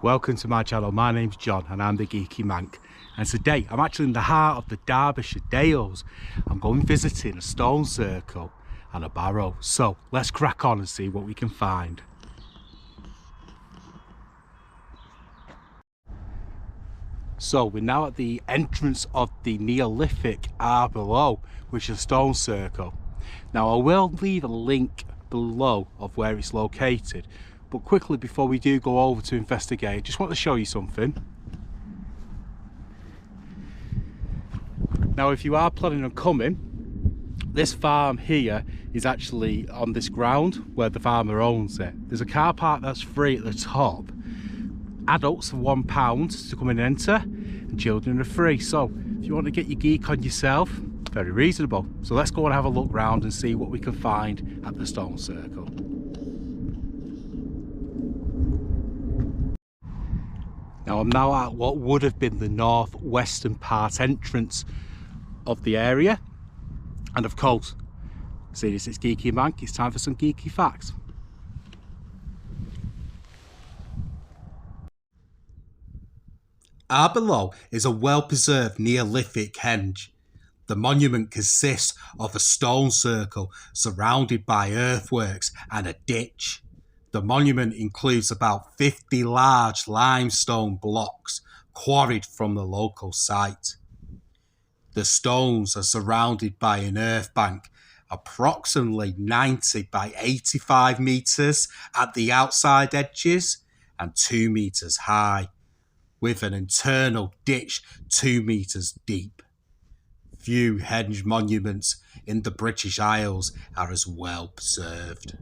Welcome to my channel. My name's John and I'm the Geeky Mank, and today I'm actually in the heart of the Derbyshire Dales. I'm going visiting a stone circle and a barrow, so let's crack on and see what we can find. So we're now at the entrance of the neolithic Arbor, which is a stone circle. Now I will leave a link below of where it's located, but quickly before we do go over to investigate, just want to show you something. Now if you are planning on coming, this farm here is actually on this ground where the farmer owns it. There's a car park that's free at the top. Adults are £1 to come and enter, and children are free. So if you want to get your geek on yourself, very reasonable. So let's go and have a look round and see what we can find at the stone circle. Now I'm now at what would have been the northwestern part entrance of the area, and of course, see this, it's Geeky Mank, it's time for some geeky facts. Arbor is a well-preserved Neolithic henge. The monument consists of a stone circle surrounded by earthworks and a ditch. The monument includes about 50 large limestone blocks quarried from the local site. The stones are surrounded by an earth bank approximately 90 by 85 metres at the outside edges and 2 metres high, with an internal ditch 2 metres deep. Few henge monuments in the British Isles are as well preserved.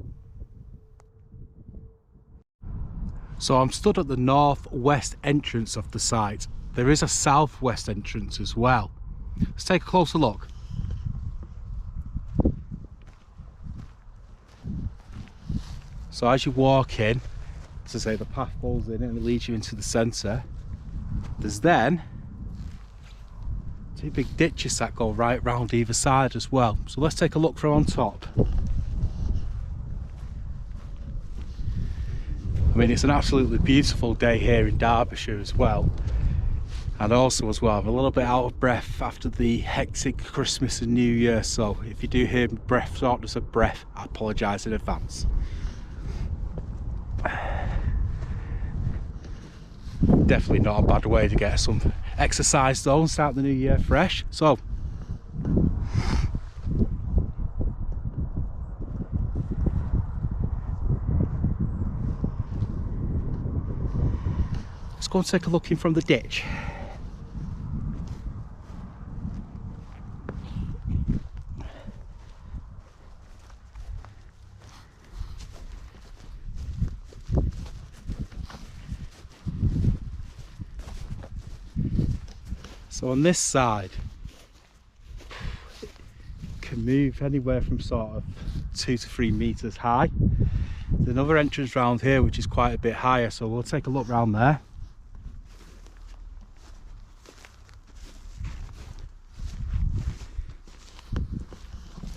So I'm stood at the northwest entrance of the site. There is a southwest entrance as well. Let's take a closer look. So as you walk in, as I say, the path goes in and it leads you into the centre. There's then 2 big ditches that go right round either side as well. So let's take a look from on top. I mean, it's an absolutely beautiful day here in Derbyshire as well. And also as well, I'm a little bit out of breath after the hectic Christmas and New Year. So if you do hear breath, shortness of breath, I apologise in advance. Definitely not a bad way to get some exercise though and start the new year fresh. So let's go and take a look in from the ditch. So on this side, it can move anywhere from sort of 2 to 3 metres high. There's another entrance round here which is quite a bit higher, so we'll take a look round there.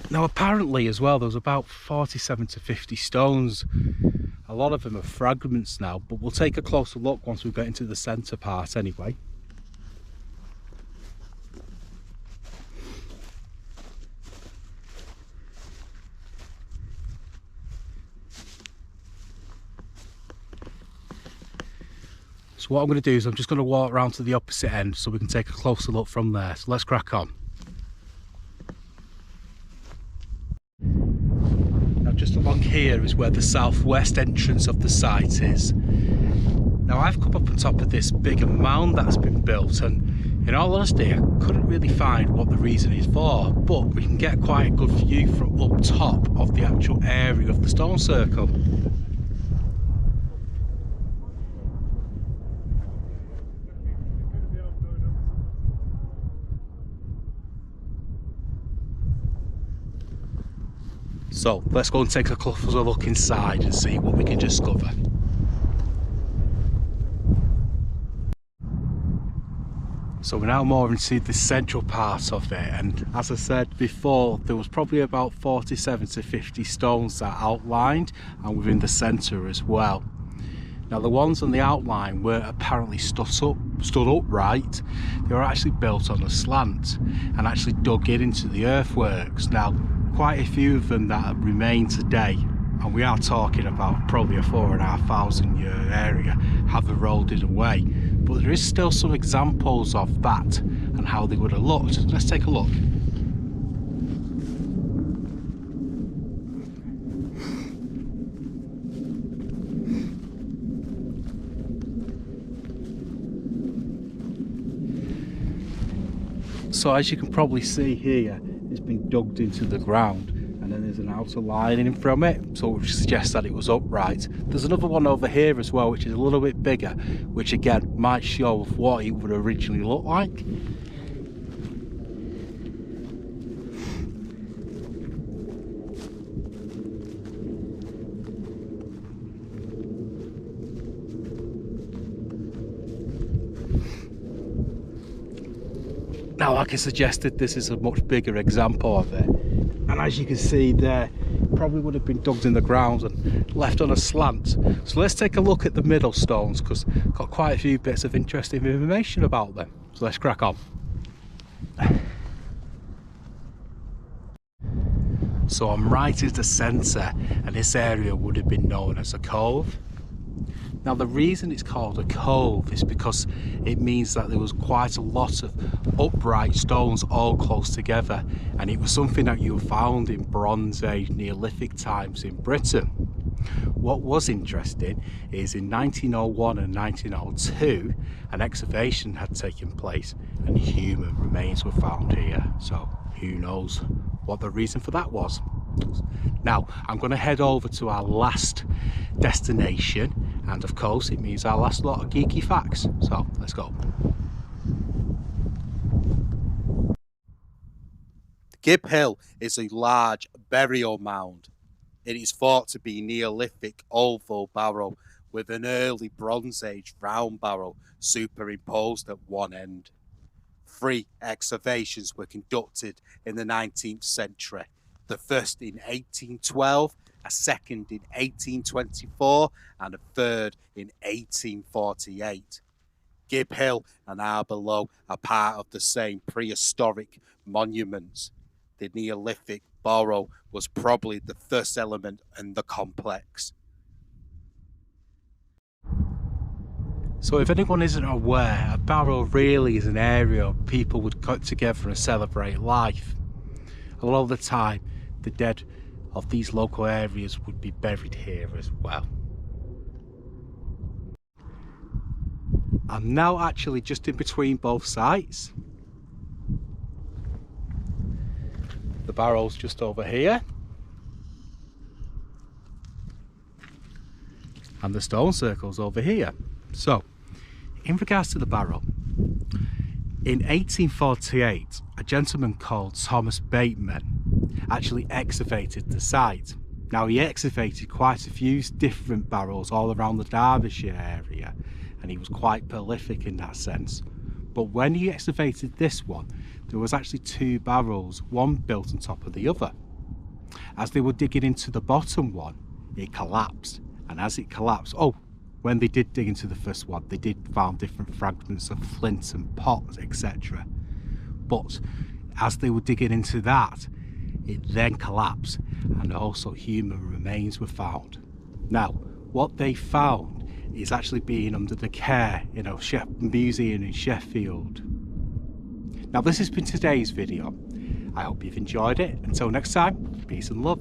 Now apparently as well, there was about 47 to 50 stones. A lot of them are fragments now, but we'll take a closer look once we get into the centre part anyway. So what I'm going to do is I'm just going to walk around to the opposite end so we can take a closer look from there. So let's crack on. Now just along here is where the southwest entrance of the site is. Now I've come up on top of this bigger mound that's been built, and in all honesty I couldn't really find what the reason is for, but we can get quite a good view from up top of the actual area of the stone circle. So let's go and take a closer look inside and see what we can discover. So we're now more into the central part of it, and as I said before, there was probably about 47 to 50 stones that are outlined and within the centre as well. Now the ones on the outline weren't apparently stood upright, they were actually built on a slant and actually dug into the earthworks. Now quite a few of them that remain today, and we are talking about probably a 4,500 year area, have eroded away. But there is still some examples of that and how they would have looked. Let's take a look. So as you can probably see here, it's been dug into the ground, and then there's an outer lining from it, so which suggests that it was upright. There's another one over here as well, which is a little bit bigger, which again might show what it would originally look like. Now, like I suggested, this is a much bigger example of it, and as you can see there, probably would have been dug in the ground and left on a slant. So let's take a look at the middle stones, because I've got quite a few bits of interesting information about them. So let's crack on. So I'm right at the centre, and this area would have been known as a cove. Now the reason it's called a cove is because it means that there was quite a lot of upright stones all close together, and it was something that you found in Bronze Age, Neolithic times in Britain. What was interesting is in 1901 and 1902 an excavation had taken place and human remains were found here, so who knows what the reason for that was. Now I'm going to head over to our last destination, and of course it means our last lot of geeky facts, so let's go. Gib Hill is a large burial mound. It is thought to be Neolithic oval barrow with an early Bronze Age round barrow superimposed at one end. 3 excavations were conducted in the 19th century, the first in 1812, a second in 1824 and a third in 1848. Gib Hill and Arbor are part of the same prehistoric monuments. The Neolithic barrow was probably the first element in the complex. So if anyone isn't aware, a barrow really is an area people would cut together and celebrate life. A lot of the time, the dead of these local areas would be buried here as well. I'm now actually just in between both sites. The barrow's just over here, and the stone circle's over here. So, in regards to the barrow, in 1848, a gentleman called Thomas Bateman actually excavated the site. Now, he excavated quite a few different barrows all around the Derbyshire area, and he was quite prolific in that sense. But when he excavated this one, there was actually 2 barrows, one built on top of the other. As they were digging into the bottom one, it collapsed, and as it collapsed, when they did dig into the first one, they did find different fragments of flint and pots, etc. But as they were digging into that, it then collapsed, and also human remains were found. Now, what they found is actually being under the care in a museum in Sheffield. Now, this has been today's video. I hope you've enjoyed it. Until next time, peace and love.